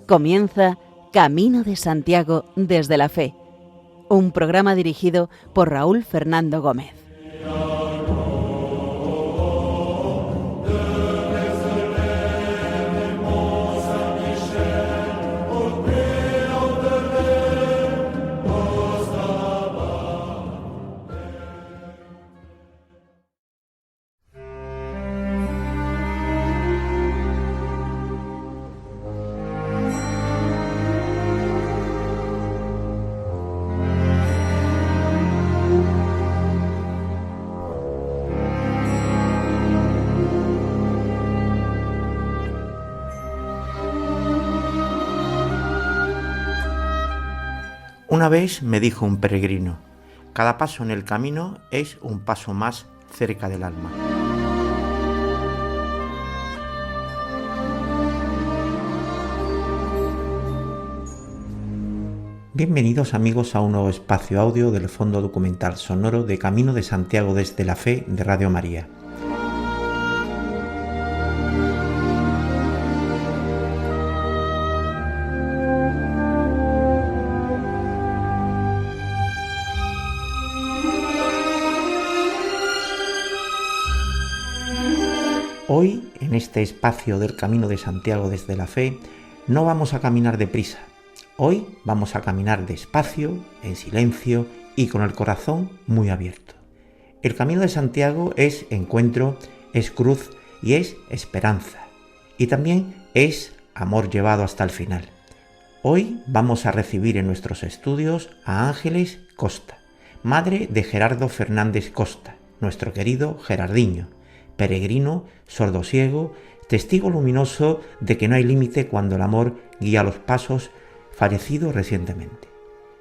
Comienza Camino de Santiago desde la Fe, un programa dirigido por Raúl Fernando Gómez. Una vez me dijo un peregrino, cada paso en el camino es un paso más cerca del alma. Bienvenidos amigos a un nuevo espacio audio del Fondo Documental Sonoro de Camino de Santiago desde la Fe de Radio María. Hoy, en este espacio del Camino de Santiago desde la Fe, no vamos a caminar deprisa. Hoy vamos a caminar despacio, en silencio y con el corazón muy abierto. El Camino de Santiago es encuentro, es cruz y es esperanza. Y también es amor llevado hasta el final. Hoy vamos a recibir en nuestros estudios a Ángeles Costa, madre de Gerardo Fernández Costa, nuestro querido Gerardiño, peregrino, sordosiego, testigo luminoso de que no hay límite cuando el amor guía los pasos, fallecido recientemente.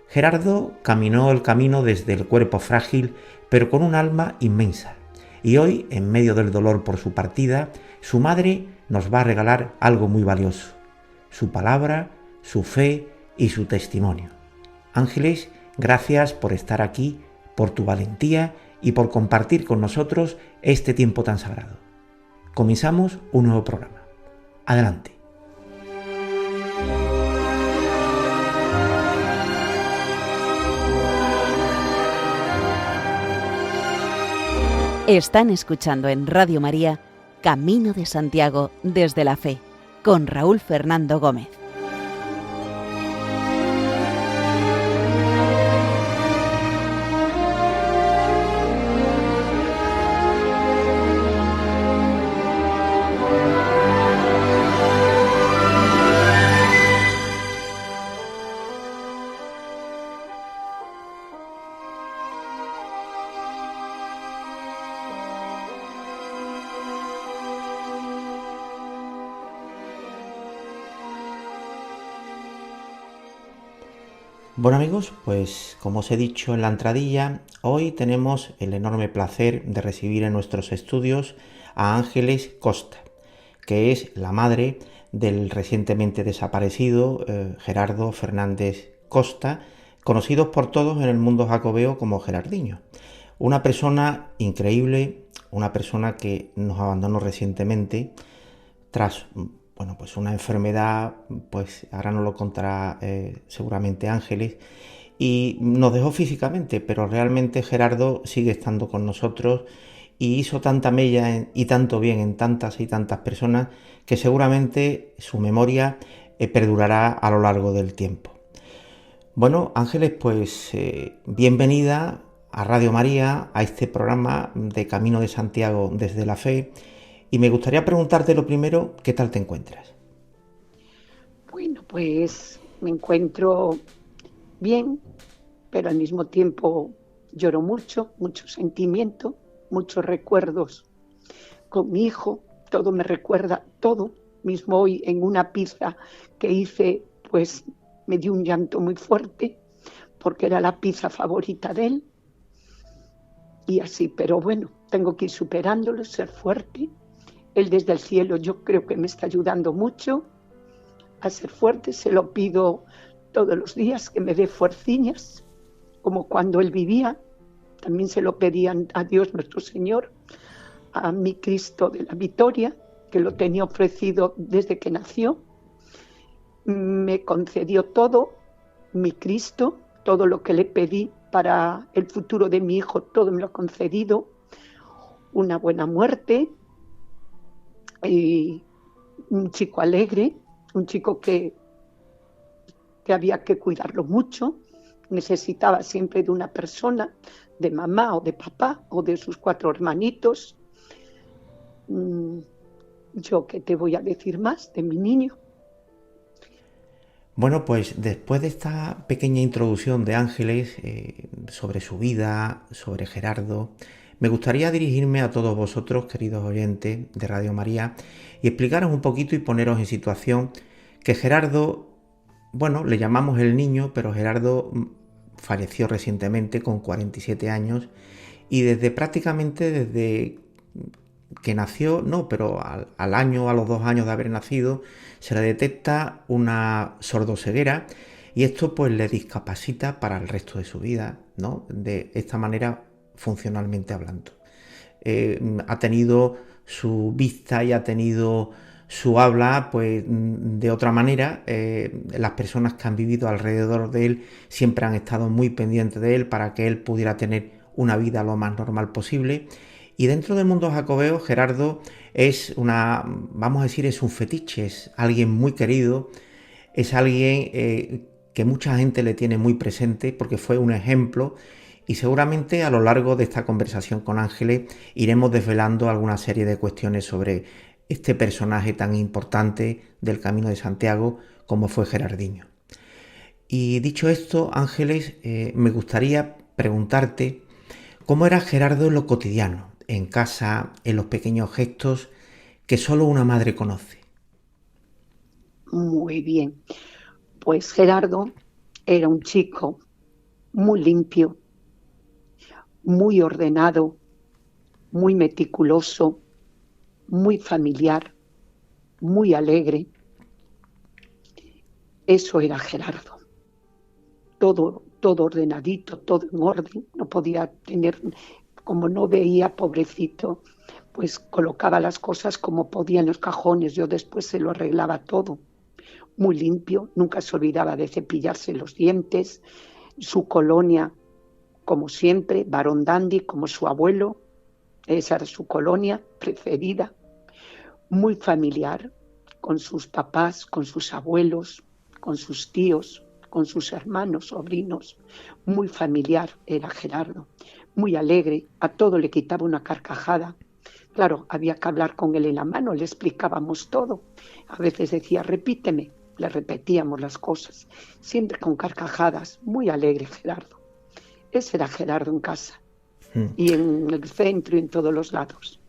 Gerardo caminó el camino desde el cuerpo frágil, pero con un alma inmensa. Y hoy, en medio del dolor por su partida, su madre nos va a regalar algo muy valioso: su palabra, su fe y su testimonio. Ángeles, gracias por estar aquí, por tu valentía y por compartir con nosotros este tiempo tan sagrado. Comenzamos un nuevo programa. Adelante. Están escuchando en Radio María Camino de Santiago desde la Fe, con Raúl Fernando Gómez. Bueno amigos, pues como os he dicho en la entradilla, hoy tenemos el enorme placer de recibir en nuestros estudios a Ángeles Costa, que es la madre del recientemente desaparecido Gerardo Fernández Costa, conocidos por todos en el mundo jacobeo como Gerardiño. Una persona increíble, una persona que nos abandonó recientemente tras pues una enfermedad, pues ahora nos lo contará seguramente Ángeles, y nos dejó físicamente, pero realmente Gerardo sigue estando con nosotros y hizo tanta mella y tanto bien en tantas y tantas personas que seguramente su memoria perdurará a lo largo del tiempo. Bueno, Ángeles, pues bienvenida a Radio María, a este programa de Camino de Santiago desde la Fe. Y me gustaría preguntarte lo primero, ¿qué tal te encuentras? Bueno, pues me encuentro bien, pero al mismo tiempo lloro mucho, mucho sentimiento, muchos recuerdos con mi hijo. Todo me recuerda, todo. Mismo hoy en una pizza que hice, pues me dio un llanto muy fuerte, porque era la pizza favorita de él. Y así, pero bueno, tengo que ir superándolo, ser fuerte. Él desde el cielo yo creo que me está ayudando mucho a ser fuerte, se lo pido todos los días, que me dé fuerciñas como cuando él vivía, también se lo pedían a Dios nuestro Señor, a mi Cristo de la Victoria, que lo tenía ofrecido desde que nació. Me concedió todo, mi Cristo, todo lo que le pedí para el futuro de mi hijo, todo me lo ha concedido. Una buena muerte, y un chico alegre, un chico que había que cuidarlo mucho, necesitaba siempre de una persona, de mamá o de papá o de sus 4 hermanitos. Yo qué te voy a decir más de mi niño. Bueno, pues después de esta pequeña introducción de Ángeles sobre su vida, sobre Gerardo, me gustaría dirigirme a todos vosotros, queridos oyentes de Radio María, y explicaros un poquito y poneros en situación que Gerardo, bueno, le llamamos el niño, pero Gerardo falleció recientemente con 47 años y prácticamente desde que nació, no, pero al año, a los 2 años de haber nacido, se le detecta una sordoceguera y esto pues le discapacita para el resto de su vida, ¿no? De esta manera, funcionalmente hablando. Ha tenido su vista y ha tenido su habla pues de otra manera. Las personas que han vivido alrededor de él siempre han estado muy pendientes de él para que él pudiera tener una vida lo más normal posible. Y dentro del mundo jacobeo, Gerardo es vamos a decir, es un fetiche, es alguien muy querido, es alguien que mucha gente le tiene muy presente porque fue un ejemplo, y seguramente a lo largo de esta conversación con Ángeles iremos desvelando alguna serie de cuestiones sobre este personaje tan importante del Camino de Santiago como fue Gerardinho. Y dicho esto, Ángeles, me gustaría preguntarte cómo era Gerardo en lo cotidiano, en casa, en los pequeños gestos que solo una madre conoce. Muy bien. Pues Gerardo era un chico muy limpio, muy ordenado, muy meticuloso, muy familiar, muy alegre. Eso era Gerardo. Todo ordenadito, todo en orden. No podía tener, como no veía, pobrecito, pues colocaba las cosas como podía en los cajones. Yo después se lo arreglaba todo. Muy limpio, nunca se olvidaba de cepillarse los dientes. Su colonia, como siempre, Barón Dandy, como su abuelo. Esa era su colonia preferida. Muy familiar, con sus papás, con sus abuelos, con sus tíos, con sus hermanos, sobrinos. Muy familiar era Gerardo. Muy alegre, a todo le quitaba una carcajada. Claro, había que hablar con él en la mano, le explicábamos todo. A veces decía, repíteme, le repetíamos las cosas, siempre con carcajadas. Muy alegre Gerardo. Ese era Gerardo en casa. Y en el centro y en todos los lados.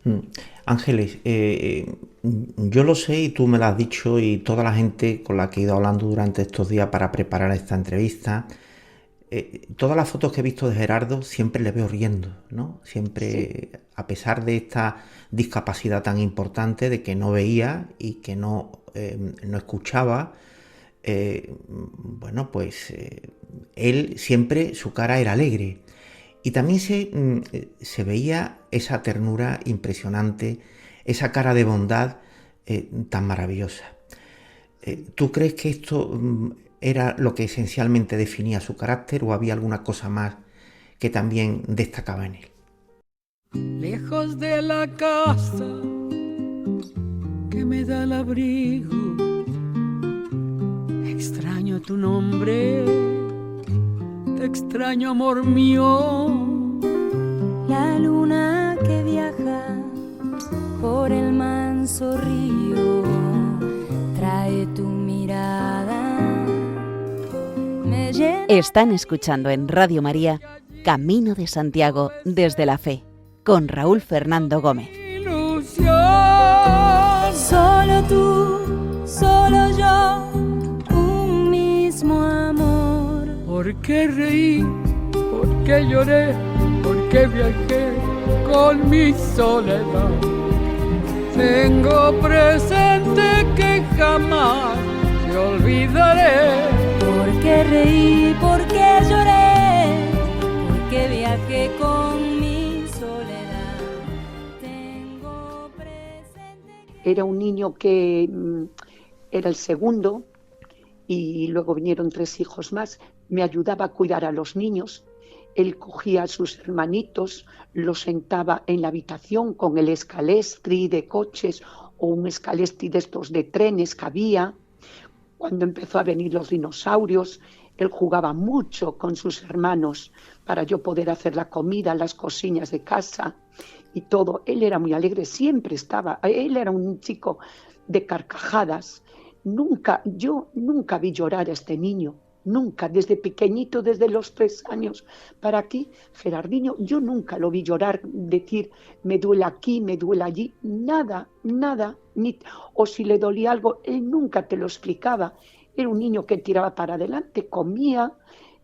Ángeles, yo lo sé y tú me lo has dicho, y toda la gente con la que he ido hablando durante estos días para preparar esta entrevista, todas las fotos que he visto de Gerardo siempre le veo riendo, ¿no? Siempre, sí. A pesar de esta discapacidad tan importante de que no veía y que no escuchaba, bueno, pues él siempre, su cara era alegre. Y también se veía esa ternura impresionante, esa cara de bondad tan maravillosa. ¿Tú crees que esto era lo que esencialmente definía su carácter o había alguna cosa más que también destacaba en él? Lejos de la casa que me da el abrigo, extraño tu nombre. Te extraño, amor mío. La luna que viaja por el manso río trae tu mirada. Están escuchando en Radio María Camino de Santiago desde la Fe con Raúl Fernando Gómez. Ilusión. Solo tú, solo yo, un mismo amor. ¿Por qué reí? ¿Por qué lloré? ¿Por qué viajé con mi soledad? Tengo presente que jamás te olvidaré. ¿Por qué reí? ¿Por qué lloré? viaje con mi soledad. Tengo presente que... Era un niño que era el segundo y luego vinieron 3 hijos más. Me ayudaba a cuidar a los niños. Él cogía a sus hermanitos, los sentaba en la habitación con el escalestri de coches o un escalestri de estos de trenes que había. Cuando empezó a venir los dinosaurios, él jugaba mucho con sus hermanos para yo poder hacer la comida, las cosillas de casa y todo. Él era muy alegre, siempre estaba. Él era un chico de carcajadas. Yo nunca vi llorar a este niño. Nunca, desde pequeñito, desde los 3 años para aquí, Gerardinho, yo nunca lo vi llorar, decir, me duele aquí, me duele allí, nada, o si le dolía algo, él nunca te lo explicaba. Era un niño que tiraba para adelante, comía,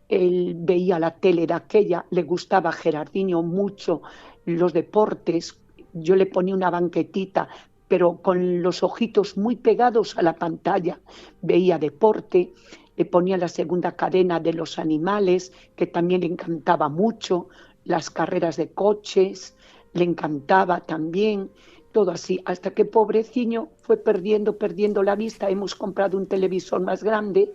él veía la tele de aquella, le gustaba a Gerardinho mucho los deportes, yo le ponía una banquetita, pero con los ojitos muy pegados a la pantalla, veía deporte. Le ponía la segunda cadena de los animales, que también le encantaba mucho, las carreras de coches, le encantaba también, todo así, hasta que pobrecillo fue perdiendo la vista. Hemos comprado un televisor más grande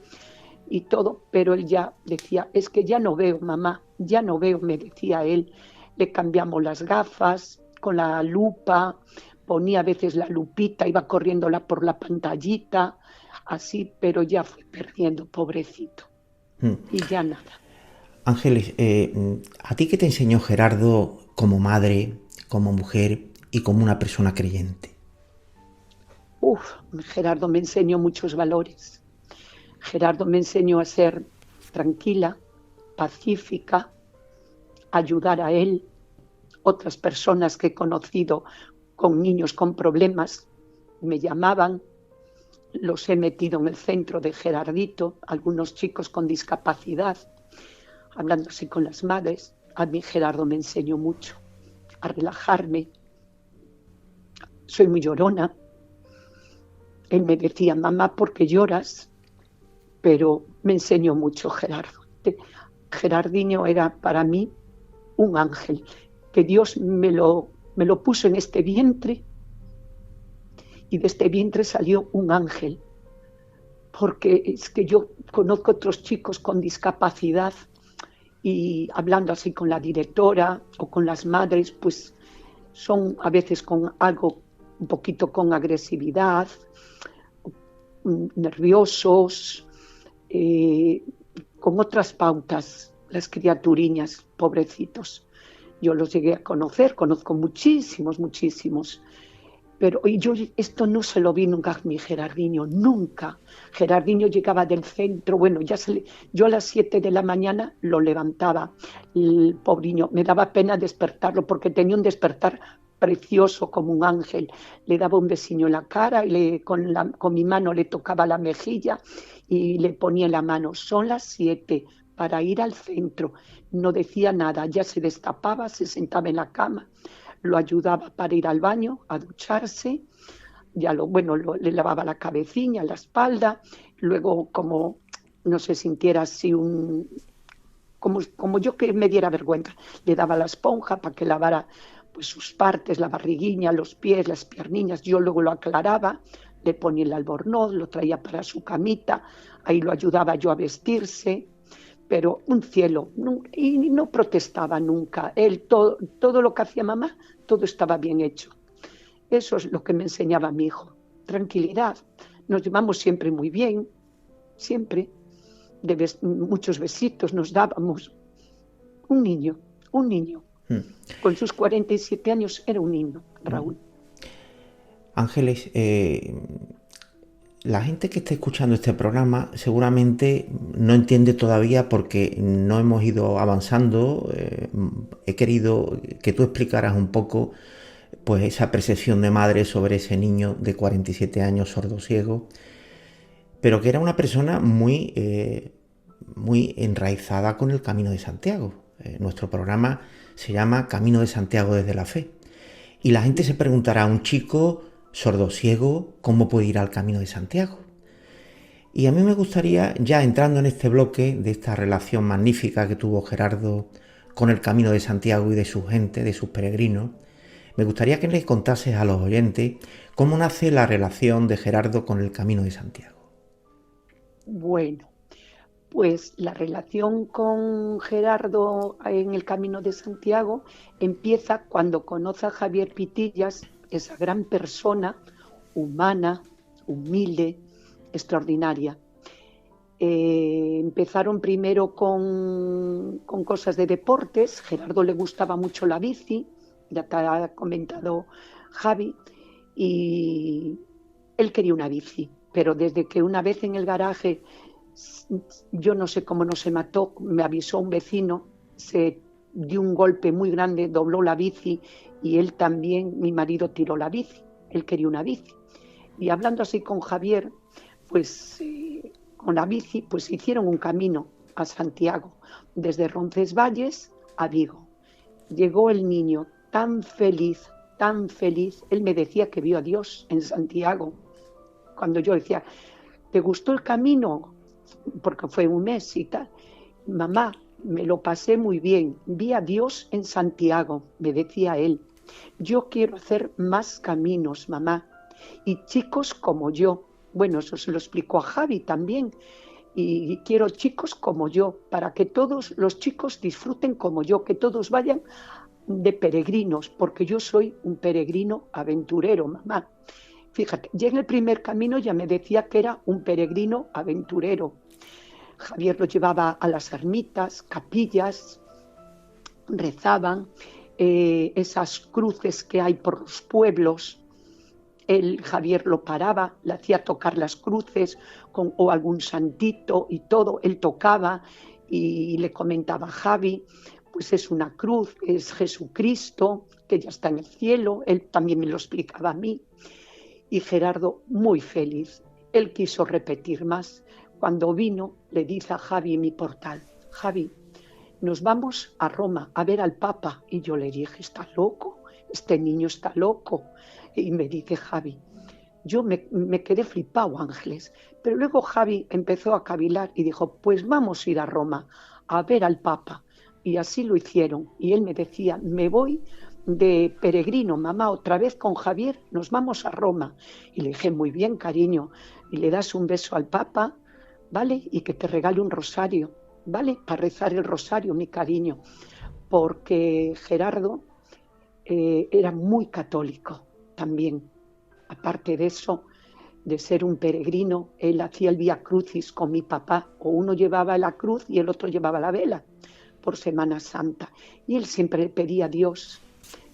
y todo, pero él ya decía, es que ya no veo, mamá, ya no veo, me decía él. Le cambiamos las gafas con la lupa, ponía a veces la lupita, iba corriéndola por la pantallita, así, pero ya fue perdiendo, pobrecito. Y ya nada. Ángeles, ¿a ti qué te enseñó Gerardo como madre, como mujer y como una persona creyente? Gerardo me enseñó muchos valores. Gerardo me enseñó a ser tranquila, pacífica, ayudar a él, otras personas que he conocido con niños con problemas, me llamaban. Los he metido en el centro de Gerardito, algunos chicos con discapacidad, hablando así con las madres. A mí Gerardo me enseñó mucho a relajarme. Soy muy llorona. Él me decía, mamá, ¿por qué lloras? Pero me enseñó mucho Gerardo. Gerardinho era para mí un ángel, que Dios me lo puso en este vientre. Y de este vientre salió un ángel, porque es que yo conozco otros chicos con discapacidad y hablando así con la directora o con las madres, pues son a veces con algo, un poquito con agresividad, nerviosos, con otras pautas, las criaturiñas, pobrecitos. Yo los llegué a conocer, conozco muchísimos. Pero yo esto no se lo vi nunca a mi Gerardinho, nunca. Gerardinho llegaba del centro, bueno, yo a las 7 de la mañana lo levantaba, el pobriño, me daba pena despertarlo porque tenía un despertar precioso como un ángel. Le daba un besillo en la cara y con mi mano le tocaba la mejilla y le ponía en la mano, son las 7 para ir al centro. No decía nada, ya se destapaba, se sentaba en la cama. Lo ayudaba para ir al baño, a ducharse, le lavaba la cabecilla, la espalda, luego como no se sintiera así como yo que me diera vergüenza, le daba la esponja para que lavara pues sus partes, la barriguilla, los pies, las pierniñas, yo luego lo aclaraba, le ponía el albornoz, lo traía para su camita, ahí lo ayudaba yo a vestirse. Pero un cielo, y no protestaba nunca. Él, todo lo que hacía mamá, todo estaba bien hecho. Eso es lo que me enseñaba mi hijo. Tranquilidad. Nos llevamos siempre muy bien, siempre. Muchos besitos nos dábamos. Un niño. Con sus 47 años era un niño, Raúl. Ángeles, la gente que está escuchando este programa seguramente no entiende todavía porque no hemos ido avanzando. He querido que tú explicaras un poco pues esa percepción de madre sobre ese niño de 47 años sordociego, pero que era una persona muy enraizada con el Camino de Santiago. Nuestro programa se llama Camino de Santiago desde la Fe. Y la gente se preguntará, un chico sordociego, ¿cómo puede ir al Camino de Santiago? Y a mí me gustaría, ya entrando en este bloque de esta relación magnífica que tuvo Gerardo con el Camino de Santiago y de su gente, de sus peregrinos, me gustaría que les contases a los oyentes cómo nace la relación de Gerardo con el Camino de Santiago. Bueno, pues la relación con Gerardo en el Camino de Santiago empieza cuando conoce a Javier Pitillas, esa gran persona, humana, humilde, extraordinaria. Empezaron primero con cosas de deportes. Gerardo le gustaba mucho la bici, ya te ha comentado Javi, y él quería una bici, pero desde que una vez en el garaje, yo no sé cómo no se mató, me avisó un vecino, se dio un golpe muy grande, dobló la bici y él también, mi marido, tiró la bici. Él quería una bici. Y hablando así con Javier, pues con la bici, pues hicieron un camino a Santiago, desde Roncesvalles a Vigo. Llegó el niño tan feliz, él me decía que vio a Dios en Santiago. Cuando yo decía, ¿te gustó el camino? Porque fue un mes y tal. Mamá, me lo pasé muy bien, vi a Dios en Santiago, me decía él. Yo quiero hacer más caminos, mamá, y chicos como yo. Bueno, eso se lo explicó a Javi también. Y quiero chicos como yo, para que todos los chicos disfruten como yo, que todos vayan de peregrinos, porque yo soy un peregrino aventurero, mamá. Fíjate, ya en el primer camino ya me decía que era un peregrino aventurero. Javier lo llevaba a las ermitas, capillas, rezaban, esas cruces que hay por los pueblos. Javier lo paraba, le hacía tocar las cruces o algún santito y todo, él tocaba y le comentaba a Javi, pues es una cruz, es Jesucristo, que ya está en el cielo, él también me lo explicaba a mí. Y Gerardo muy feliz, él quiso repetir más. Cuando vino, le dice a Javi en mi portal, Javi, nos vamos a Roma a ver al Papa. Y yo le dije, ¿está loco? Este niño está loco. Y me dice Javi, yo me quedé flipado, Ángeles. Pero luego Javi empezó a cavilar y dijo, pues vamos a ir a Roma a ver al Papa. Y así lo hicieron. Y él me decía, me voy de peregrino, mamá, otra vez con Javier, nos vamos a Roma. Y le dije, muy bien, cariño, y le das un beso al Papa, ¿vale? Y que te regale un rosario, ¿vale? Para rezar el rosario, mi cariño. Porque Gerardo era muy católico también. Aparte de eso, de ser un peregrino, él hacía el Vía Crucis con mi papá, o uno llevaba la cruz y el otro llevaba la vela por Semana Santa. Y él siempre le pedía a Dios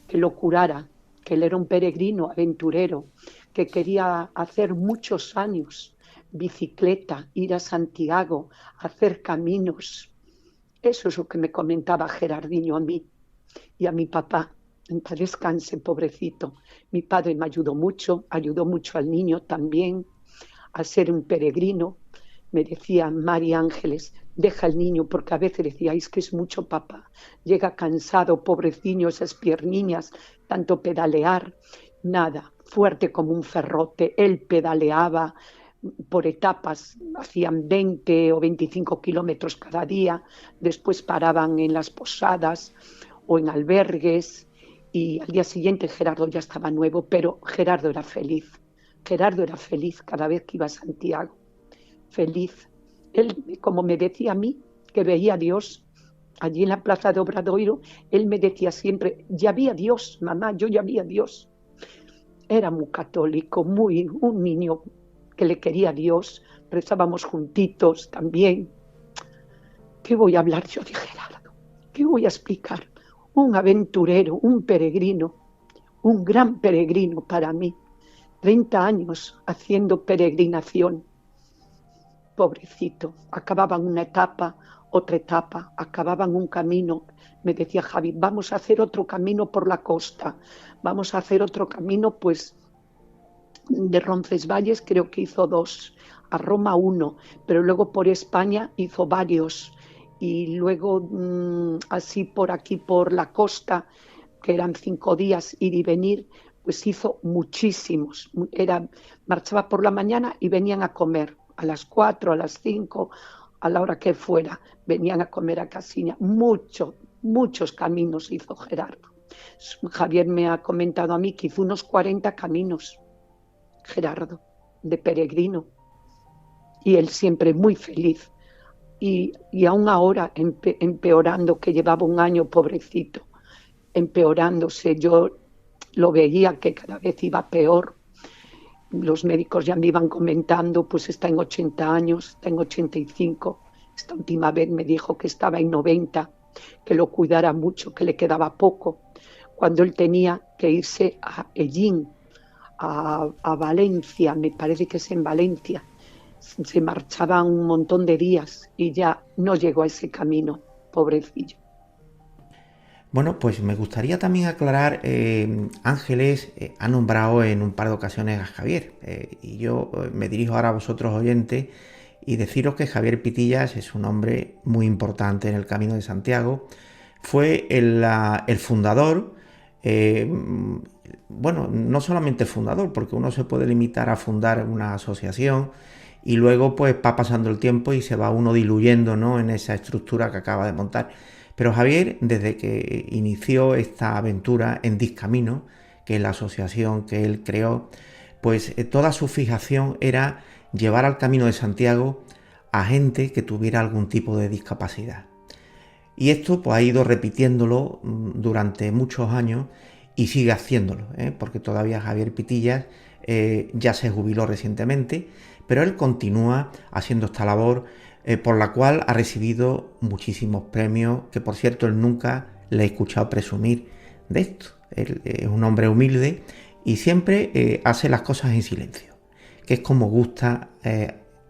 que lo curara, que él era un peregrino aventurero, que quería hacer muchos años bicicleta, ir a Santiago, hacer caminos. Eso es lo que me comentaba Gerardinho a mí y a mi papá. En paz descanse, pobrecito. Mi padre me ayudó mucho al niño también a ser un peregrino. Me decía, María Ángeles, deja al niño, porque a veces decíais que es mucho, papá. Llega cansado, pobrecillo, esas pierniñas, tanto pedalear. Nada, fuerte como un ferrote. Él pedaleaba por etapas, hacían 20 o 25 kilómetros cada día. Después paraban en las posadas o en albergues. Y al día siguiente Gerardo ya estaba nuevo, pero Gerardo era feliz. Gerardo era feliz cada vez que iba a Santiago. Feliz. Él, como me decía a mí, que veía a Dios allí en la plaza de Obradoiro, él me decía siempre, ya vi a Dios, mamá, yo ya vi a Dios. Era muy católico, un niño que le quería a Dios, rezábamos juntitos también. ¿Qué voy a hablar yo de Gerardo? ¿Qué voy a explicar? Un aventurero, un peregrino, un gran peregrino para mí. 30 años haciendo peregrinación. Pobrecito, acababan una etapa, otra etapa, acababan un camino. Me decía Javi, vamos a hacer otro camino por la costa, vamos a hacer otro camino, pues de Roncesvalles creo que hizo 2, a Roma 1, pero luego por España hizo varios. Y luego así por aquí, por la costa, que eran 5 días ir y venir, pues hizo muchísimos. Marchaba por la mañana y venían a comer a las 4, a las 5, a la hora que fuera, venían a comer a Casiña. Mucho, Muchos caminos hizo Gerardo. Javier me ha comentado a mí que hizo unos 40 caminos, Gerardo, de peregrino. Y él siempre muy feliz. Y aún ahora empeorando, que llevaba un año, pobrecito, empeorándose. Yo lo veía que cada vez iba peor. Los médicos ya me iban comentando, pues está en 80 años, está en 85. Esta última vez me dijo que estaba en 90, que lo cuidara mucho, que le quedaba poco, cuando él tenía que irse a Ellín, a Valencia, me parece que es en Valencia. Se marchaban un montón de días y ya no llegó a ese camino, pobrecillo. Bueno, pues me gustaría también aclarar, Ángeles ha nombrado en un par de ocasiones a Javier, y yo me dirijo ahora a vosotros oyentes y deciros que Javier Pitillas es un hombre muy importante en el Camino de Santiago. Fue el fundador, bueno, no solamente el fundador, porque uno se puede limitar a fundar una asociación y luego pues va pasando el tiempo y se va uno diluyendo, ¿no?, en esa estructura que acaba de montar. Pero Javier, desde que inició esta aventura en Discamino, que es la asociación que él creó, pues toda su fijación era llevar al Camino de Santiago a gente que tuviera algún tipo de discapacidad. Y esto pues ha ido repitiéndolo durante muchos años y sigue haciéndolo, porque todavía Javier Pitillas ya se jubiló recientemente, pero él continúa haciendo esta labor, por la cual ha recibido muchísimos premios, que por cierto él nunca le he escuchado presumir de esto. Él es un hombre humilde y siempre hace las cosas en silencio, que es como gusta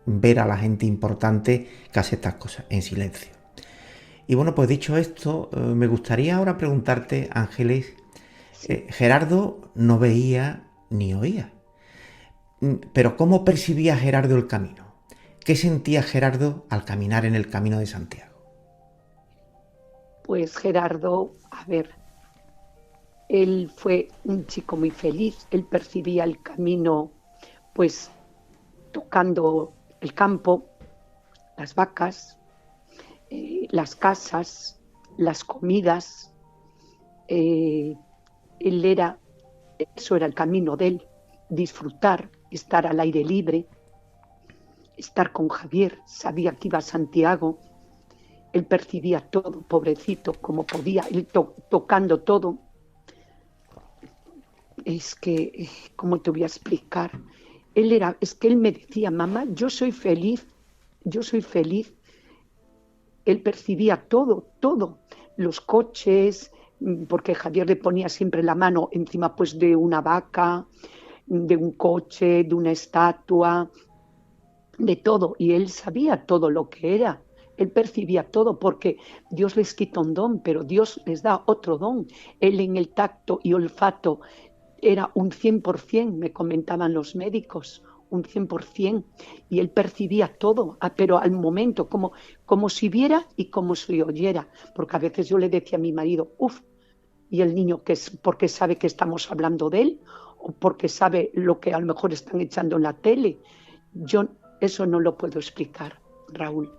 ver a la gente importante que hace estas cosas en silencio. Y bueno, pues dicho esto, me gustaría ahora preguntarte, Ángeles, Gerardo no veía ni oía, pero ¿cómo percibía Gerardo el camino? ¿Qué sentía Gerardo al caminar en el Camino de Santiago? Pues Gerardo, a ver, él fue un chico muy feliz, él percibía el camino pues tocando el campo, las vacas, las casas, las comidas. Eso era el camino de él, disfrutar, estar al aire libre, estar con Javier. Sabía que iba a Santiago, él percibía todo, pobrecito, como podía, él tocando todo. Es que, ¿cómo te voy a explicar? Es que él me decía, mamá, yo soy feliz. Él percibía todo, los coches, porque Javier le ponía siempre la mano encima pues de una vaca, de un coche, de una estatua, de todo, y él sabía todo lo que era. Él percibía todo, porque Dios les quita un don, pero Dios les da otro don. Él en el tacto y olfato era un 100%, me comentaban los médicos, un 100%, y él percibía todo, pero al momento, como si viera y como si oyera, porque a veces yo le decía a mi marido, y el niño, que es porque sabe que estamos hablando de él, o porque sabe lo que a lo mejor están echando en la tele. Yo eso no lo puedo explicar, Raúl,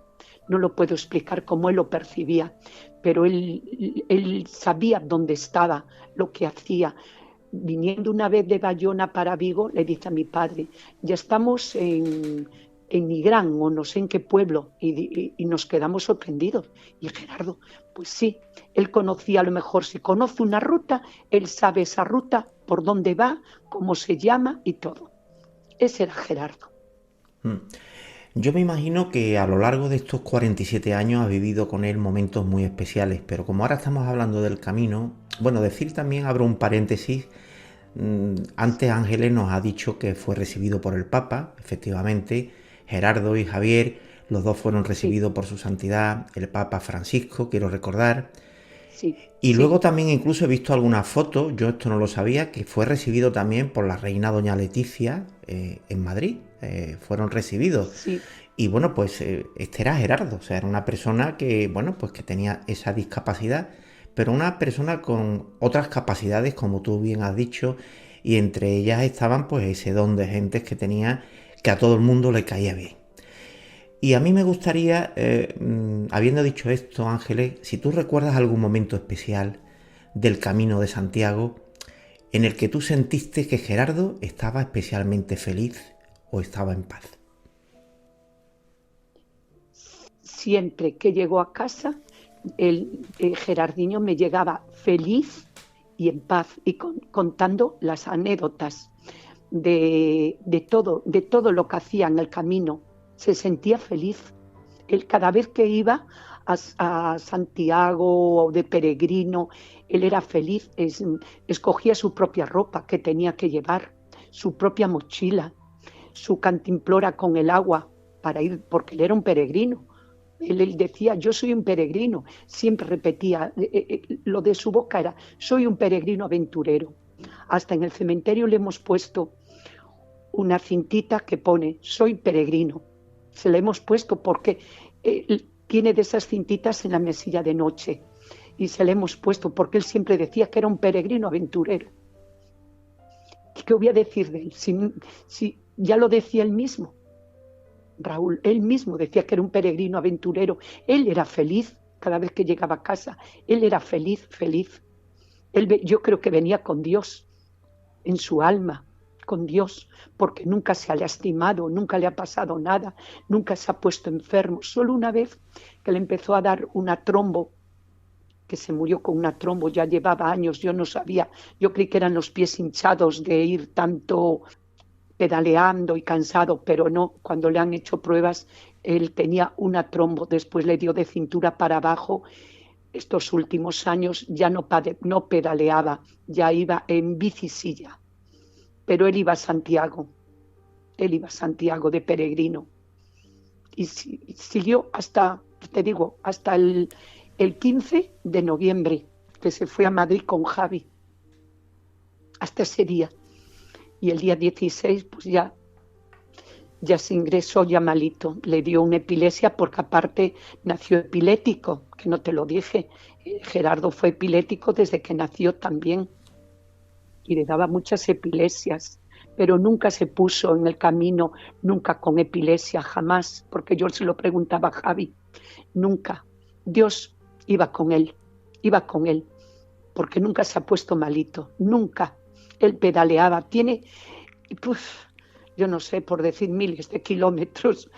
no lo puedo explicar cómo él lo percibía, pero él sabía dónde estaba, lo que hacía. Viniendo una vez de Bayona para Vigo, le dice a mi padre, ya estamos en Nigrán o no sé en qué pueblo, y nos quedamos sorprendidos. Y Gerardo, pues sí, él conocía, a lo mejor si conoce una ruta, él sabe esa ruta, por dónde va, cómo se llama y todo. Ese era Gerardo. Yo me imagino que a lo largo de estos 47 años has vivido con él momentos muy especiales, pero como ahora estamos hablando del camino, bueno, decir también, abro un paréntesis, antes Ángeles nos ha dicho que fue recibido por el Papa. Efectivamente, Gerardo y Javier, los dos fueron recibidos por su santidad, el Papa Francisco, quiero recordar. Y luego también incluso he visto algunas fotos, yo esto no lo sabía, que fue recibido también por la reina doña Leticia en Madrid, fueron recibidos. Y bueno, pues este era Gerardo, o sea, era una persona que, bueno, pues que tenía esa discapacidad, pero una persona con otras capacidades, como tú bien has dicho, y entre ellas estaban pues ese don de gentes que tenía, que a todo el mundo le caía bien. Y a mí me gustaría, habiendo dicho esto, Ángeles, si tú recuerdas algún momento especial del Camino de Santiago en el que tú sentiste que Gerardo estaba especialmente feliz o estaba en paz. Siempre que llegó a casa, el Gerardinho me llegaba feliz y en paz y contando las anécdotas de todo lo que hacía en el camino. Se sentía feliz. Él cada vez que iba a Santiago o de peregrino, él era feliz. Escogía su propia ropa que tenía que llevar, su propia mochila, su cantimplora con el agua para ir, porque él era un peregrino. Él decía, yo soy un peregrino. Siempre repetía, lo de su boca era, soy un peregrino aventurero. Hasta en el cementerio le hemos puesto una cintita que pone, soy peregrino. Se la hemos puesto porque tiene de esas cintitas en la mesilla de noche. Y se la hemos puesto porque él siempre decía que era un peregrino aventurero. ¿Qué voy a decir de él? Si ya lo decía él mismo. Raúl, él mismo decía que era un peregrino aventurero. Él era feliz cada vez que llegaba a casa. Él era feliz. Yo creo que venía con Dios en su alma, con Dios, porque nunca se ha lastimado, nunca le ha pasado nada, nunca se ha puesto enfermo. Solo una vez que le empezó a dar una trombo, que se murió con una trombo, ya llevaba años, yo no sabía, yo creí que eran los pies hinchados de ir tanto pedaleando y cansado, pero no, cuando le han hecho pruebas, él tenía una trombo, después le dio de cintura para abajo. Estos últimos años ya no pedaleaba, ya iba en bicisilla, pero él iba a Santiago de peregrino, y siguió hasta, te digo, hasta el 15 de noviembre, que se fue a Madrid con Javi, hasta ese día. Y el día 16, pues ya se ingresó ya malito. Le dio una epilepsia porque aparte nació epilético, que no te lo dije. Gerardo fue epilético desde que nació también. Y le daba muchas epilepsias. Pero nunca se puso en el camino, nunca con epilepsia, jamás. Porque yo se lo preguntaba a Javi. Nunca. Dios iba con él. Porque nunca se ha puesto malito. Nunca. Él pedaleaba, tiene, yo no sé, por decir miles de kilómetros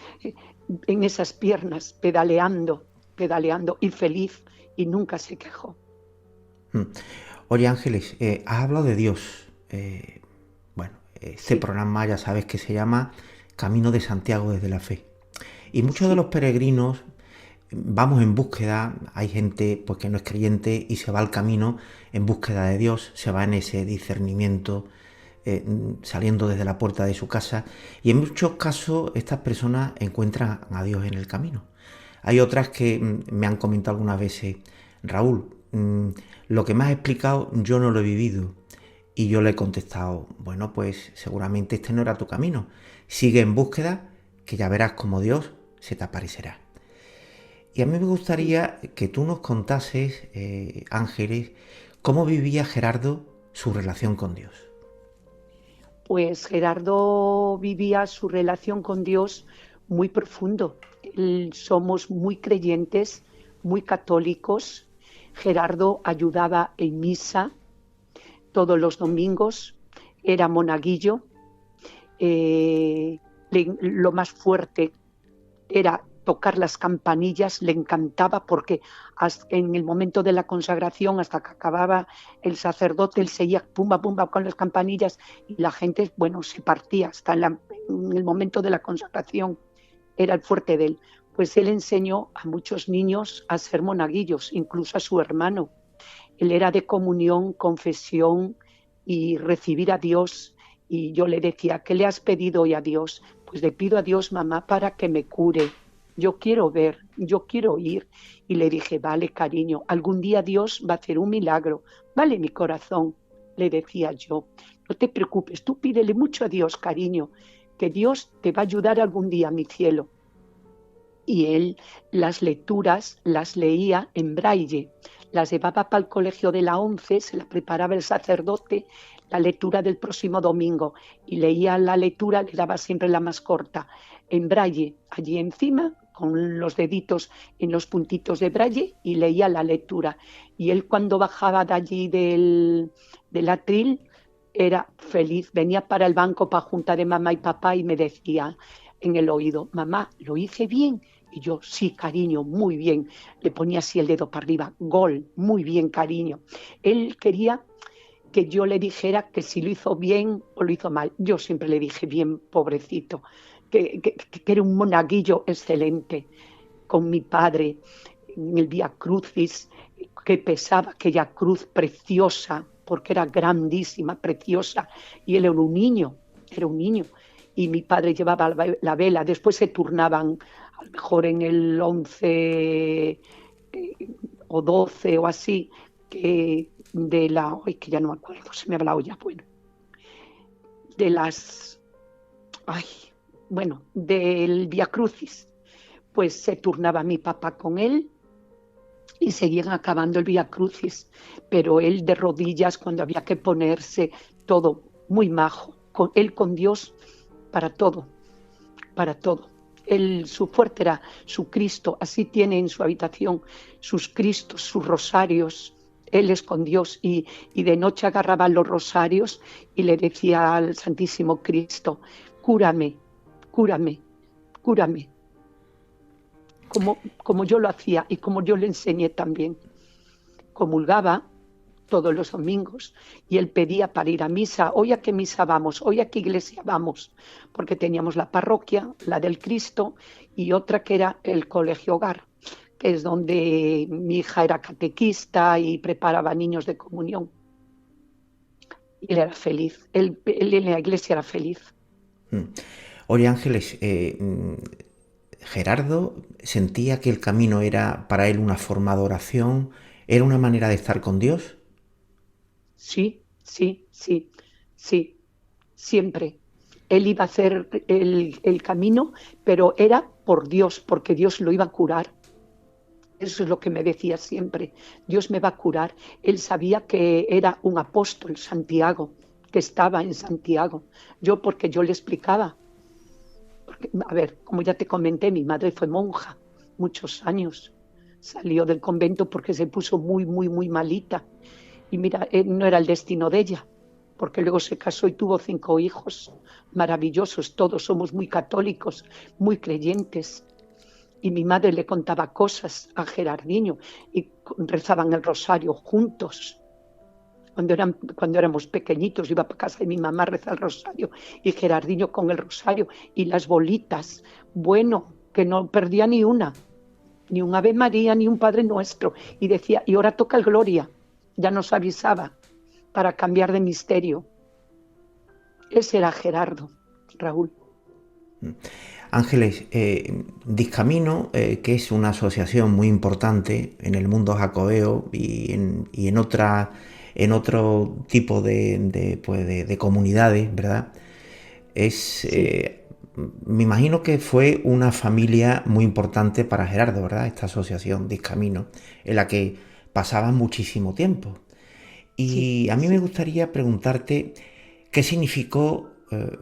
en esas piernas, pedaleando y feliz, y nunca se quejó. Oye, Ángeles, has hablado de Dios. Este programa ya sabes que se llama Camino de Santiago desde la Fe. Y muchos de los peregrinos vamos en búsqueda, hay gente pues que no es creyente y se va al camino en búsqueda de Dios, se va en ese discernimiento, saliendo desde la puerta de su casa, y en muchos casos estas personas encuentran a Dios en el camino. Hay otras que me han comentado algunas veces, Raúl, lo que me has explicado yo no lo he vivido, y yo le he contestado, bueno, pues seguramente este no era tu camino, sigue en búsqueda, que ya verás cómo Dios se te aparecerá. Y a mí me gustaría que tú nos contases, Ángeles, cómo vivía Gerardo su relación con Dios. Pues Gerardo vivía su relación con Dios muy profundo. Somos muy creyentes, muy católicos. Gerardo ayudaba en misa todos los domingos, era monaguillo. Lo más fuerte era tocar las campanillas, le encantaba porque en el momento de la consagración, hasta que acababa el sacerdote, él seguía pumba, pumba con las campanillas y la gente, se partía hasta en el momento de la consagración, era el fuerte de él. Pues él enseñó a muchos niños a ser monaguillos, incluso a su hermano. Él era de comunión, confesión y recibir a Dios. Y yo le decía, ¿qué le has pedido hoy a Dios? Pues le pido a Dios, mamá, para que me cure. Yo quiero ver, yo quiero ir. Y le dije, vale, cariño, algún día Dios va a hacer un milagro. Vale, mi corazón, le decía yo. No te preocupes, tú pídele mucho a Dios, cariño, que Dios te va a ayudar algún día, mi cielo. Y él las lecturas las leía en braille. Las llevaba para el colegio de la 11, se las preparaba el sacerdote, la lectura del próximo domingo. Y leía la lectura, le daba siempre la más corta. en braille, allí encima, con los deditos en los puntitos de braille, y leía la lectura. Y él, cuando bajaba de allí del atril, era feliz. Venía para el banco, para junta de mamá y papá, y me decía en el oído: mamá, ¿lo hice bien? Y yo: sí, cariño, muy bien. Le ponía así el dedo para arriba: gol, muy bien, cariño. Él quería que yo le dijera que si lo hizo bien o lo hizo mal. Yo siempre le dije bien, pobrecito, que era un monaguillo excelente. Con mi padre, en el Vía Crucis, que pesaba aquella cruz preciosa, porque era grandísima, preciosa, y él era un niño, y mi padre llevaba la vela. Después se turnaban, a lo mejor en el 11 o 12 o así, que que ya no me acuerdo, se me ha la olla, bueno, de las, del Vía Crucis, pues se turnaba mi papá con él y seguían acabando el Vía Crucis, pero él de rodillas cuando había que ponerse, todo muy majo, él con Dios para todo, para todo. Su fuerte era su Cristo, así tiene en su habitación sus Cristos, sus rosarios. Él es con Dios, y de noche agarraba los rosarios y le decía al Santísimo Cristo: cúrame, cúrame, cúrame. Como yo lo hacía y como yo le enseñé también. Comulgaba todos los domingos y él pedía para ir a misa: hoy a qué misa vamos, hoy a qué iglesia vamos, porque teníamos la parroquia, la del Cristo, y otra que era el colegio hogar, que es donde mi hija era catequista y preparaba niños de comunión. Y él era feliz, él en la iglesia era feliz. Oye, Ángeles, Gerardo sentía que el camino era para él una forma de oración, era una manera de estar con Dios. Sí, siempre. Él iba a hacer el camino, pero era por Dios, porque Dios lo iba a curar. Eso es lo que me decía siempre: Dios me va a curar. Él sabía que era un apóstol, Santiago, que estaba en Santiago. Porque yo le explicaba. Porque, a ver, como ya te comenté, mi madre fue monja muchos años. Salió del convento porque se puso muy, muy, muy malita. Y mira, no era el destino de ella, porque luego se casó y tuvo 5 hijos maravillosos. Todos somos muy católicos, muy creyentes. Y mi madre le contaba cosas a Gerardiño y rezaban el rosario juntos. Cuando éramos pequeñitos, iba para casa de mi mamá a rezar el rosario y Gerardiño con el rosario y las bolitas. Bueno, que no perdía ni un Ave María, ni un Padre Nuestro. Y decía: y ahora toca el Gloria. Ya nos avisaba para cambiar de misterio. Ese era Gerardo, Raúl. Ángeles, Discamino, que es una asociación muy importante en el mundo jacobeo y en otro tipo de comunidades, ¿verdad? Me imagino que fue una familia muy importante para Gerardo, ¿verdad? Esta asociación Discamino, en la que pasaban muchísimo tiempo. Y a mí me gustaría preguntarte qué significó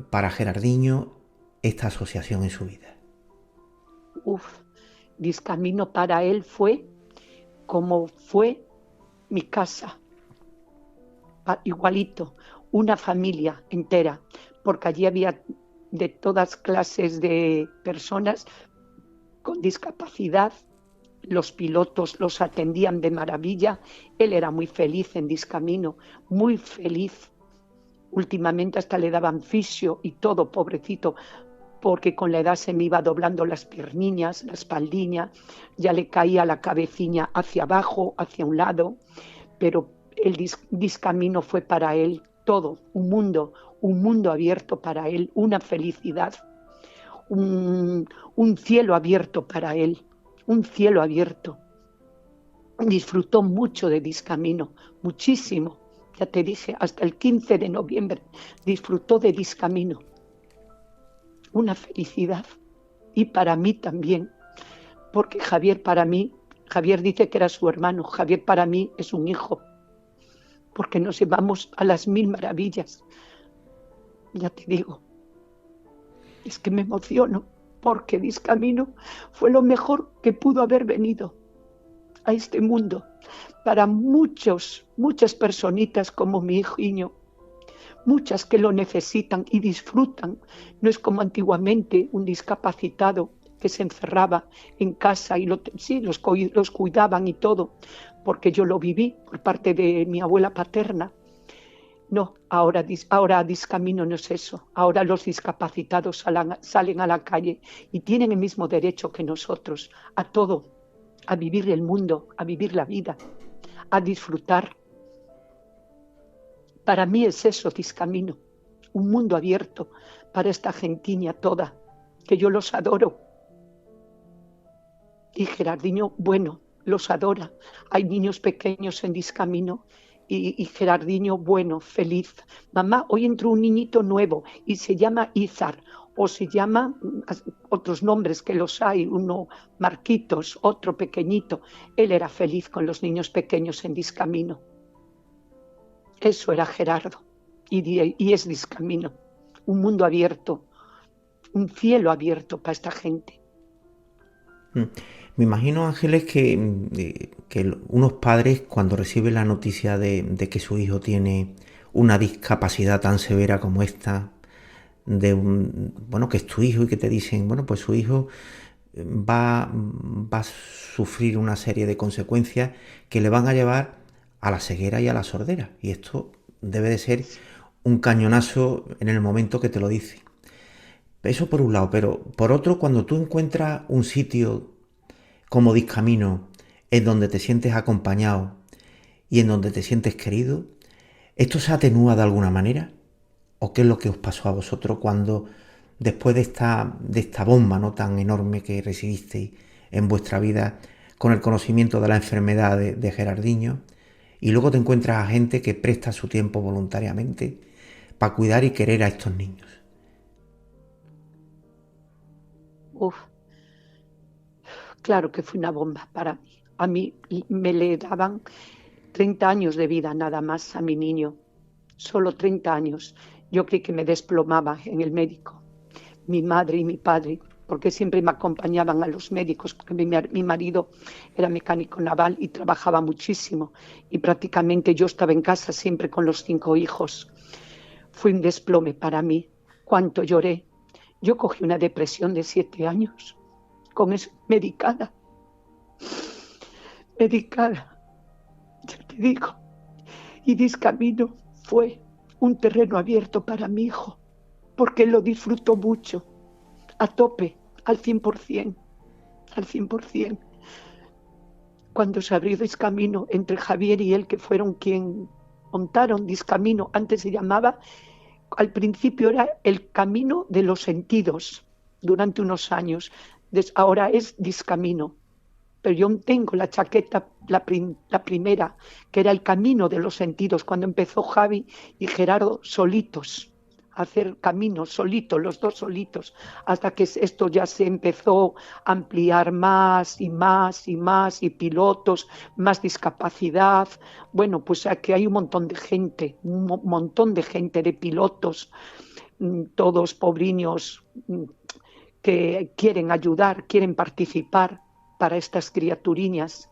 para Gerardiño esta asociación en su vida. Discamino para él fue como fue mi casa, igualito, una familia entera, porque allí había de todas clases de personas con discapacidad. Los pilotos los atendían de maravilla. Él era muy feliz en Discamino, muy feliz. Últimamente hasta le daban fisio y todo, pobrecito, porque con la edad se me iba doblando las pierniñas, la espaldiña, ya le caía la cabeciña hacia abajo, hacia un lado, pero el Discamino fue para él todo, un mundo abierto para él, una felicidad, un cielo abierto para él, un cielo abierto. Disfrutó mucho de Discamino, muchísimo. Ya te dije, hasta el 15 de noviembre disfrutó de Discamino. Una felicidad. Y para mí también, porque Javier dice que era su hermano, Javier para mí es un hijo, porque nos llevamos a las 1000 maravillas. Ya te digo, es que me emociono. porque Discamino fue lo mejor que pudo haber venido a este mundo para muchas personitas como mi hijiño, muchas que lo necesitan y disfrutan. No es como antiguamente un discapacitado que se encerraba en casa y los cuidaban y todo, porque yo lo viví por parte de mi abuela paterna. No, ahora Discamino no es eso. Ahora los discapacitados salen a la calle y tienen el mismo derecho que nosotros a todo, a vivir el mundo, a vivir la vida, a disfrutar. Para mí es eso, Discamino, un mundo abierto para esta gentiña toda, que yo los adoro. Y Gerardiño, bueno, los adora. Hay niños pequeños en Discamino y Gerardiño, bueno, feliz. Mamá, hoy entró un niñito nuevo y se llama Izar, o se llama otros nombres que los hay, uno Marquitos, otro pequeñito. Él era feliz con los niños pequeños en Discamino. Eso era Gerardo y es Discamino, un mundo abierto, un cielo abierto para esta gente. Me imagino, Ángeles, que unos padres cuando reciben la noticia de que su hijo tiene una discapacidad tan severa como esta, que es tu hijo y que te dicen, bueno, pues su hijo va a sufrir una serie de consecuencias que le van a llevar a la ceguera y a la sordera. Y esto debe de ser un cañonazo en el momento que te lo dicen. Eso por un lado, pero por otro, cuando tú encuentras un sitio como Discamino, en donde te sientes acompañado y en donde te sientes querido, ¿esto se atenúa de alguna manera? ¿O qué es lo que os pasó a vosotros cuando, después de esta bomba no tan enorme que recibisteis en vuestra vida, con el conocimiento de la enfermedad de Gerardiño, y luego te encuentras a gente que presta su tiempo voluntariamente para cuidar y querer a estos niños? Claro que fue una bomba para mí. A mí me le daban 30 años de vida nada más a mi niño, solo 30 años. Yo creí que me desplomaba en el médico, mi madre y mi padre, porque siempre me acompañaban a los médicos, porque mi marido era mecánico naval y trabajaba muchísimo, y prácticamente yo estaba en casa siempre con los 5 hijos. Fue un desplome para mí. Cuánto lloré. Yo cogí una depresión de 7 años, con eso, medicada, ya te digo. Y Discamino fue un terreno abierto para mi hijo, porque él lo disfrutó mucho, a tope, al 100%. Cuando se abrió Discamino entre Javier y él, que fueron quien montaron Discamino, antes se llamaba, al principio era el camino de los sentidos, durante unos años, ahora es Discamino. Pero yo tengo la chaqueta, la primera, que era el camino de los sentidos, cuando empezó Javi y Gerardo solitos, a hacer caminos solitos, los dos solitos, hasta que esto ya se empezó a ampliar más, y pilotos, más discapacidad. Bueno, pues aquí hay un montón de gente, de pilotos, todos pobriños, que quieren ayudar, quieren participar para estas criaturiñas,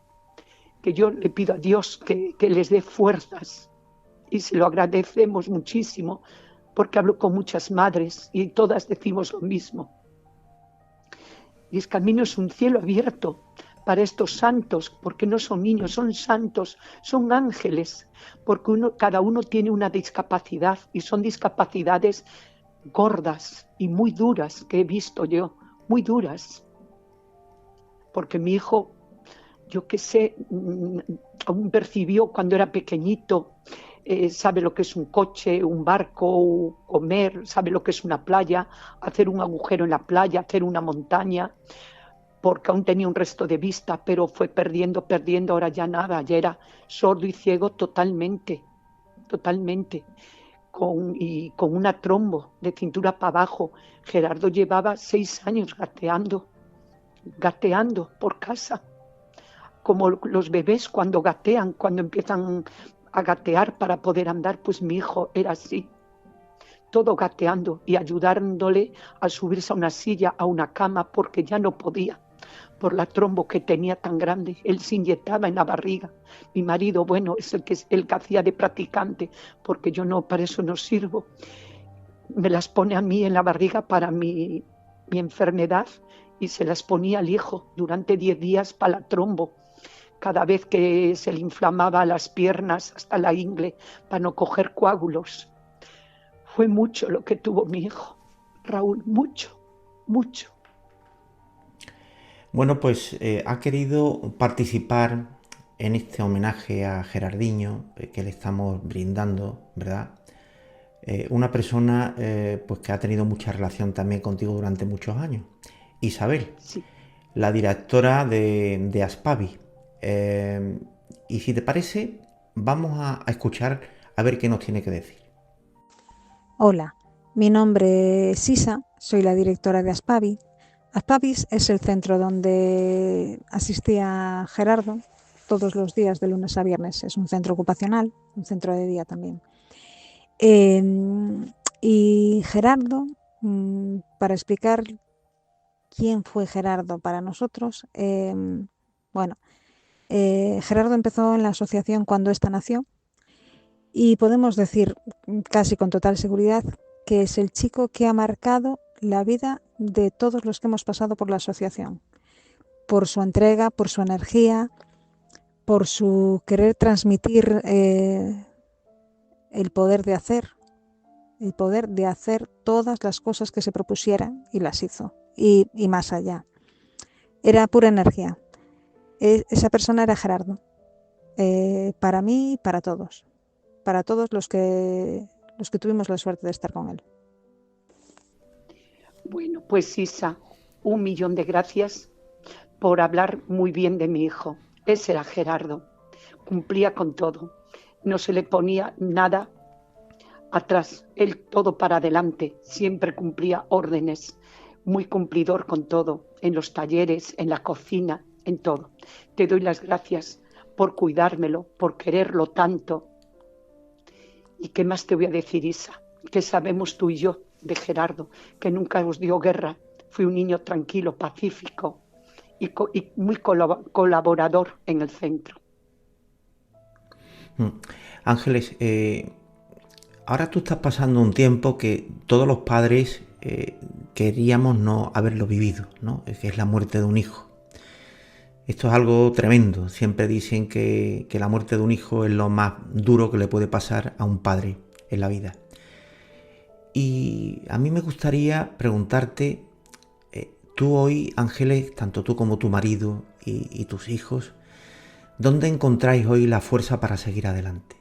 que yo le pido a Dios que les dé fuerzas, y se lo agradecemos muchísimo, porque hablo con muchas madres y todas decimos lo mismo. Discamino es un cielo abierto para estos santos, porque no son niños, son santos, son ángeles, porque cada uno tiene una discapacidad, y son discapacidades gordas y muy duras que he visto yo, muy duras. Porque mi hijo, yo qué sé, aún percibió cuando era pequeñito, sabe lo que es un coche, un barco, comer, sabe lo que es una playa, hacer un agujero en la playa, hacer una montaña, porque aún tenía un resto de vista, pero fue perdiendo, ahora ya nada, ya era sordo y ciego totalmente, con una trombo de cintura para abajo. Gerardo llevaba 6 años gateando por casa, como los bebés cuando gatean, cuando empiezan a gatear para poder andar, pues mi hijo era así. todo gateando y ayudándole a subirse a una silla, a una cama, porque ya no podía, por la trombo que tenía tan grande. Él se inyectaba en la barriga. Mi marido, bueno, es el que hacía de practicante, porque yo no, para eso no sirvo. Me las pone a mí en la barriga para mi enfermedad, y se las ponía al hijo durante 10 días para la trombo. Cada vez que se le inflamaba las piernas hasta la ingle, para no coger coágulos. Fue mucho lo que tuvo mi hijo, Raúl, mucho, mucho. Bueno, pues ha querido participar en este homenaje a Gerardiño que le estamos brindando, ¿verdad? Una persona pues que ha tenido mucha relación también contigo durante muchos años. Isabel, Sí. la directora de Aspavi. Y si te parece, vamos a escuchar a ver qué nos tiene que decir. Hola, mi nombre es Isa, soy la directora de Aspavi. Aspavis es el centro donde asistía Gerardo todos los días de lunes a viernes. Es un centro ocupacional, un centro de día también. Y Gerardo, para explicar quién fue Gerardo para nosotros, Gerardo empezó en la asociación cuando ésta nació y podemos decir casi con total seguridad que es el chico que ha marcado la vida de todos los que hemos pasado por la asociación, por su entrega, por su energía, por su querer transmitir el poder de hacer todas las cosas que se propusieran, y las hizo, y más allá. Era pura energía. Esa persona era Gerardo, para mí y para todos los que tuvimos la suerte de estar con él. Bueno, pues Isa, 1.000.000 de gracias por hablar muy bien de mi hijo. Ese era Gerardo, cumplía con todo, no se le ponía nada atrás, él todo para adelante, siempre cumplía órdenes, muy cumplidor con todo, en los talleres, en la cocina, en todo. Te doy las gracias por cuidármelo, por quererlo tanto. ¿Y qué más te voy a decir, Isa? Que sabemos tú y yo de Gerardo, que nunca os dio guerra, fue un niño tranquilo, pacífico y muy colaborador en el centro. Ángeles, ahora tú estás pasando un tiempo que todos los padres queríamos no haberlo vivido, ¿no? Que es la muerte de un hijo. Esto es algo tremendo. Siempre dicen que la muerte de un hijo es lo más duro que le puede pasar a un padre en la vida. Y a mí me gustaría preguntarte, tú hoy, Ángeles, tanto tú como tu marido y tus hijos, ¿dónde encontráis hoy la fuerza para seguir adelante?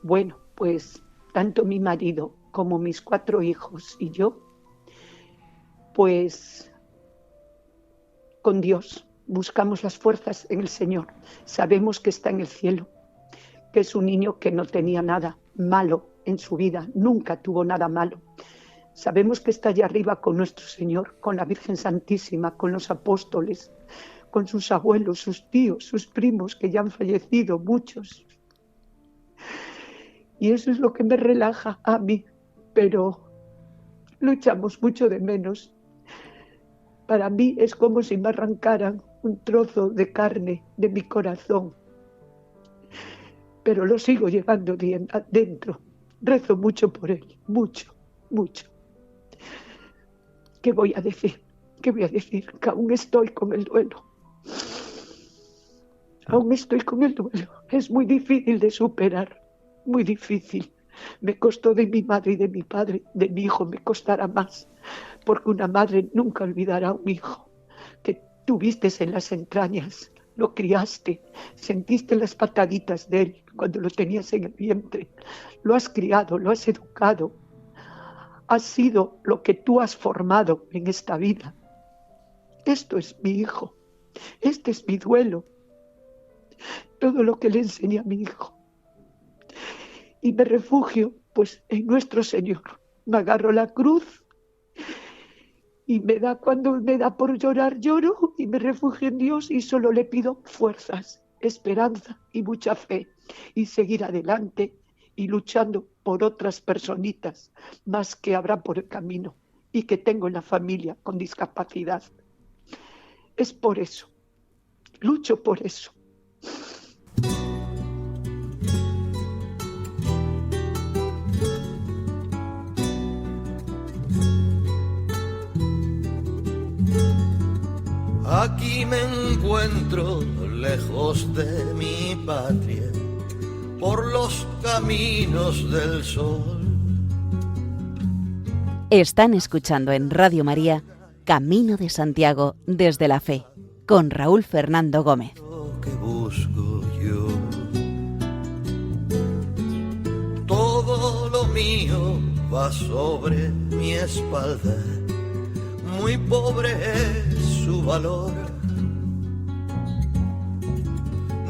Bueno, pues tanto mi marido como mis 4 hijos y yo, pues con Dios buscamos las fuerzas en el Señor. Sabemos que está en el cielo, que es un niño que no tenía nada malo en su vida, nunca tuvo nada malo. Sabemos que está allá arriba con nuestro Señor, con la Virgen Santísima, con los apóstoles, con sus abuelos, sus tíos, sus primos, que ya han fallecido, muchos. Y eso es lo que me relaja a mí, pero lo echamos mucho de menos. Para mí es como si me arrancaran un trozo de carne de mi corazón, pero lo sigo llevando dentro. Rezo mucho por él, mucho, mucho. ¿Qué voy a decir? ¿Qué voy a decir? Que aún estoy con el duelo. Aún estoy con el duelo. Es muy difícil de superar, muy difícil. Me costó de mi madre y de mi padre, de mi hijo me costará más, porque una madre nunca olvidará a un hijo que tuviste en las entrañas, lo criaste, sentiste las pataditas de él cuando lo tenías en el vientre, lo has criado, lo has educado, has sido lo que tú has formado en esta vida. Esto es mi hijo, este es mi duelo, todo lo que le enseñé a mi hijo. Y me refugio pues en nuestro Señor, me agarro la cruz y cuando me da por llorar, lloro y me refugio en Dios y solo le pido fuerzas, esperanza y mucha fe y seguir adelante y luchando por otras personitas más que habrá por el camino y que tengo en la familia con discapacidad. Es por eso, lucho por eso. Aquí me encuentro lejos de mi patria, por los caminos del sol. Están escuchando en Radio María Camino de Santiago desde la Fe, con Raúl Fernando Gómez. Lo que busco yo, todo lo mío va sobre mi espalda, muy pobre es su valor.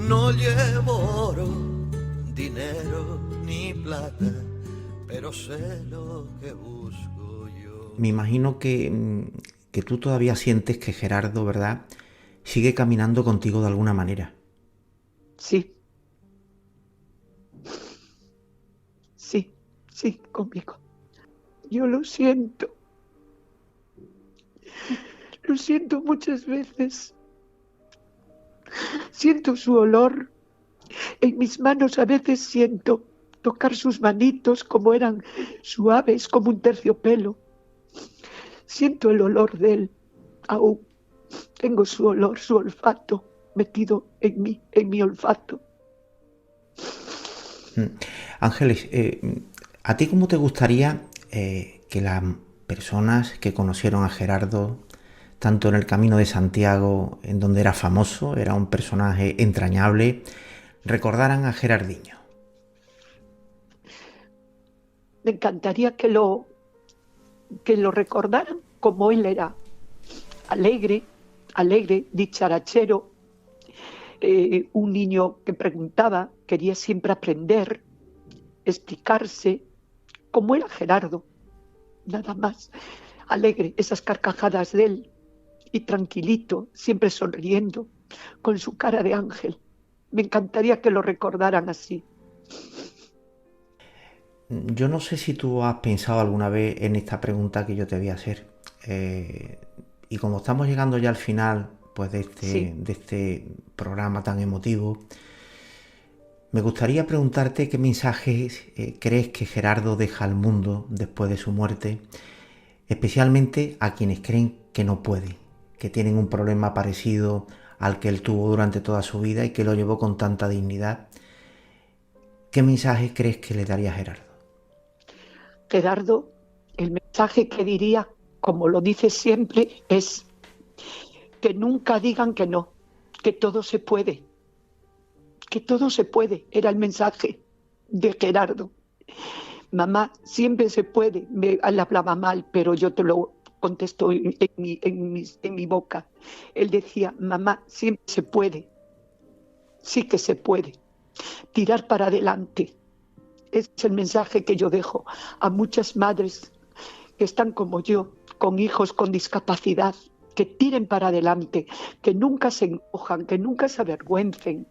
No llevo oro, dinero ni plata, pero sé lo que busco yo. Me imagino que tú todavía sientes que Gerardo, ¿verdad?, sigue caminando contigo de alguna manera. Sí. Sí, conmigo. Yo lo siento. Lo siento muchas veces. Siento su olor. En mis manos a veces siento tocar sus manitos como eran suaves como un terciopelo. Siento el olor de él aún. Tengo su olor, su olfato metido en mi olfato. Ángeles, ¿a ti cómo te gustaría que las personas que conocieron a Gerardo, tanto en el Camino de Santiago, en donde era famoso, era un personaje entrañable, recordaran a Gerardinho? Me encantaría que lo recordaran como él era, alegre, dicharachero, un niño que preguntaba, quería siempre aprender, explicarse, como era Gerardo, nada más, alegre, esas carcajadas de él, y tranquilito, siempre sonriendo, con su cara de ángel. Me encantaría que lo recordaran así. Yo no sé si tú has pensado alguna vez en esta pregunta que yo te voy a hacer. Y como estamos llegando ya al final pues de este programa tan emotivo, me gustaría preguntarte qué mensajes crees que Gerardo deja al mundo después de su muerte, especialmente a quienes creen que no puede, que tienen un problema parecido al que él tuvo durante toda su vida y que lo llevó con tanta dignidad. ¿Qué mensaje crees que le daría a Gerardo? Gerardo, el mensaje que diría, como lo dice siempre, es que nunca digan que no, que todo se puede. Que todo se puede, era el mensaje de Gerardo. Mamá, siempre se puede. Él hablaba mal, pero yo te lo contesto en mi boca. Él decía, mamá, siempre se puede. Sí que se puede. Tirar para adelante. Ese es el mensaje que yo dejo a muchas madres que están como yo, con hijos con discapacidad, que tiren para adelante, que nunca se encojan, que nunca se avergüencen,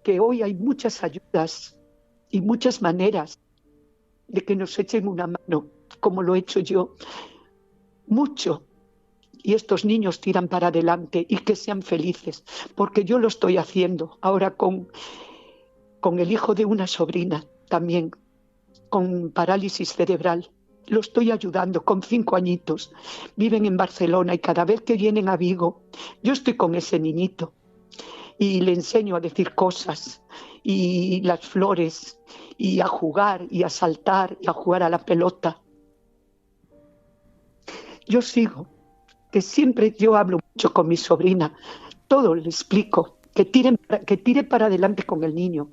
que hoy hay muchas ayudas y muchas maneras de que nos echen una mano, como lo he hecho yo, mucho. Y estos niños tiran para adelante y que sean felices, porque yo lo estoy haciendo ahora con el hijo de una sobrina, también con parálisis cerebral. Lo estoy ayudando con 5 añitos. Viven en Barcelona y cada vez que vienen a Vigo, yo estoy con ese niñito y le enseño a decir cosas y las flores y a jugar y a saltar y a jugar a la pelota. Yo sigo, que siempre yo hablo mucho con mi sobrina, todo le explico, que tire para adelante con el niño.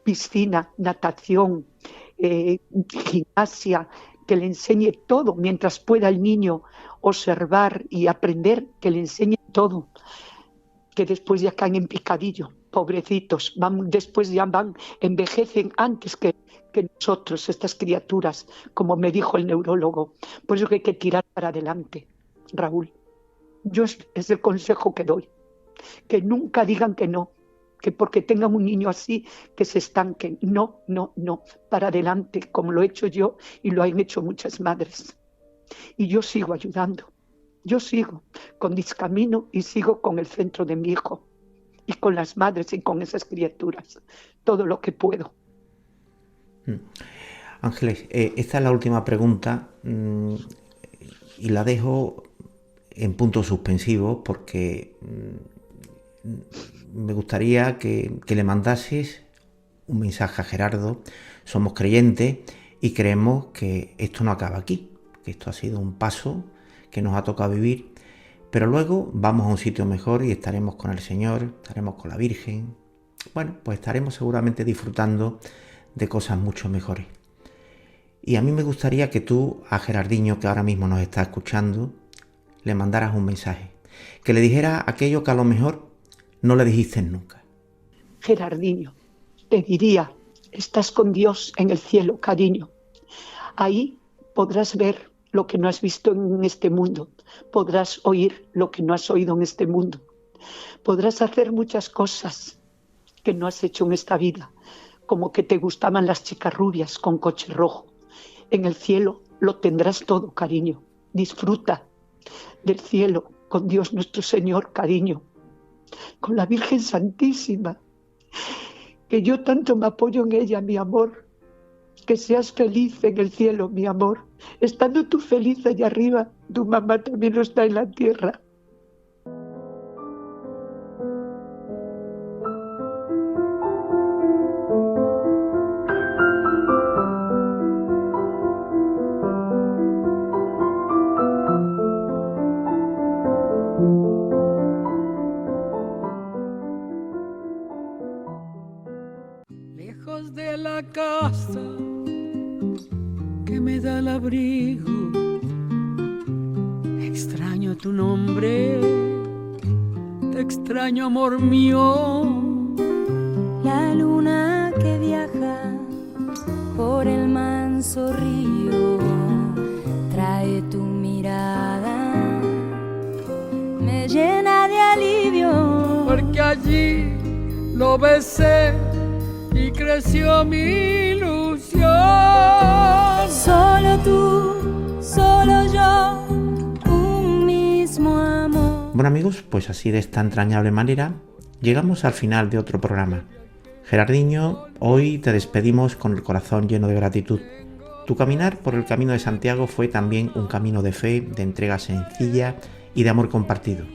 Piscina, natación, gimnasia, que le enseñe todo mientras pueda el niño observar y aprender, que le enseñe todo, que después ya caen en picadillo, pobrecitos, después ya envejecen antes que nosotros, estas criaturas, como me dijo el neurólogo. Por eso que hay que tirar para adelante, Raúl. Es el consejo que doy, que nunca digan que no, que porque tengan un niño así, que se estanquen. No, no, no, para adelante, como lo he hecho yo y lo han hecho muchas madres. Y yo sigo ayudando, yo sigo con Discamino y sigo con el centro de mi hijo y con las madres y con esas criaturas, todo lo que puedo. Ángeles, esta es la última pregunta y la dejo en punto suspensivo porque me gustaría que le mandases un mensaje a Gerardo. Somos creyentes y creemos que esto no acaba aquí, que esto ha sido un paso que nos ha tocado vivir, pero luego vamos a un sitio mejor y estaremos con el Señor, estaremos con la Virgen. Bueno, pues estaremos seguramente disfrutando de cosas mucho mejores. Y a mí me gustaría que tú a Gerardiño, que ahora mismo nos está escuchando, le mandaras un mensaje, que le dijera aquello que a lo mejor no le dijiste nunca. Gerardiño, te diría, estás con Dios en el cielo, cariño. Ahí podrás ver lo que no has visto en este mundo, podrás oír lo que no has oído en este mundo, podrás hacer muchas cosas que no has hecho en esta vida, como que te gustaban las chicas rubias con coche rojo. En el cielo lo tendrás todo, cariño. Disfruta del cielo con Dios nuestro Señor, cariño, con la Virgen Santísima, que yo tanto me apoyo en ella, mi amor. Que seas feliz en el cielo, mi amor. Estando tú feliz allá arriba, tu mamá también lo está en la tierra. Lejos de la casa que me da el abrigo, extraño tu nombre, te extraño, amor mío. La luna que viaja por el manso río trae tu mirada, me llena de alivio. Porque allí lo besé y creció mi ilusión. Solo tú, solo yo, un mismo amor. Bueno amigos, pues así de esta entrañable manera llegamos al final de otro programa. Gerardiño, hoy te despedimos con el corazón lleno de gratitud. Tu caminar por el camino de Santiago fue también un camino de fe, de entrega sencilla y de amor compartido.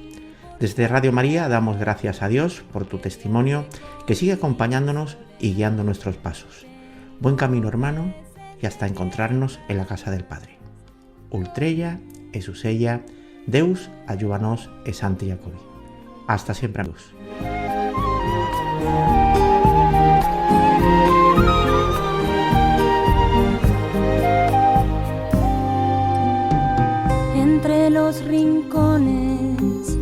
Desde Radio María damos gracias a Dios por tu testimonio que sigue acompañándonos y guiando nuestros pasos. Buen camino, hermano, y hasta encontrarnos en la casa del Padre. Ultrella, Esusella, Deus, ayúdanos, e Santi Jacobi. Hasta siempre, amigos. Entre los rincones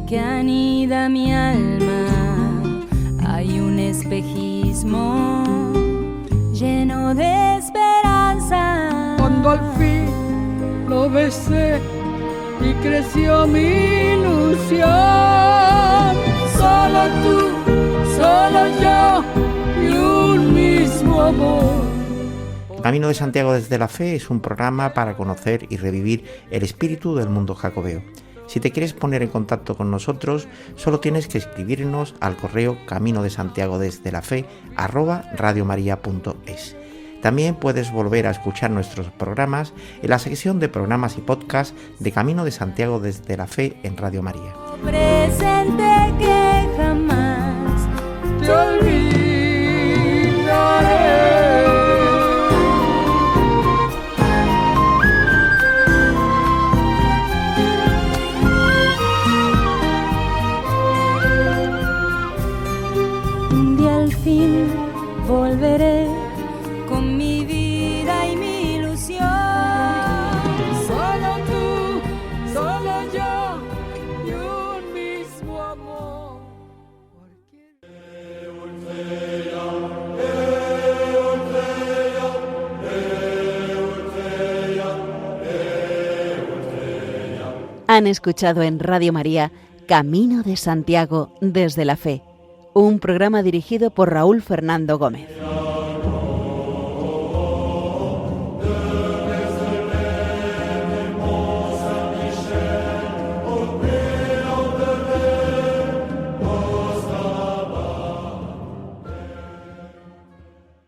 que anida mi alma hay un espejismo lleno de esperanza. Cuando al fin lo besé y creció mi ilusión. Solo tú, solo yo y un mismo amor. Camino de Santiago desde la Fe es un programa para conocer y revivir el espíritu del mundo jacobeo. Si te quieres poner en contacto con nosotros, solo tienes que escribirnos al correo caminodesantiagodesdelafe@radiomaria.es. También puedes volver a escuchar nuestros programas en la sección de programas y podcasts de Camino de Santiago desde la Fe en Radio María. Presente que jamás Te olvidaré. un día al fin volveré con mi vida y mi ilusión. Solo tú, solo yo y un mismo amor. Han escuchado en Radio María Camino de Santiago desde la Fe, un programa dirigido por Raúl Fernando Gómez.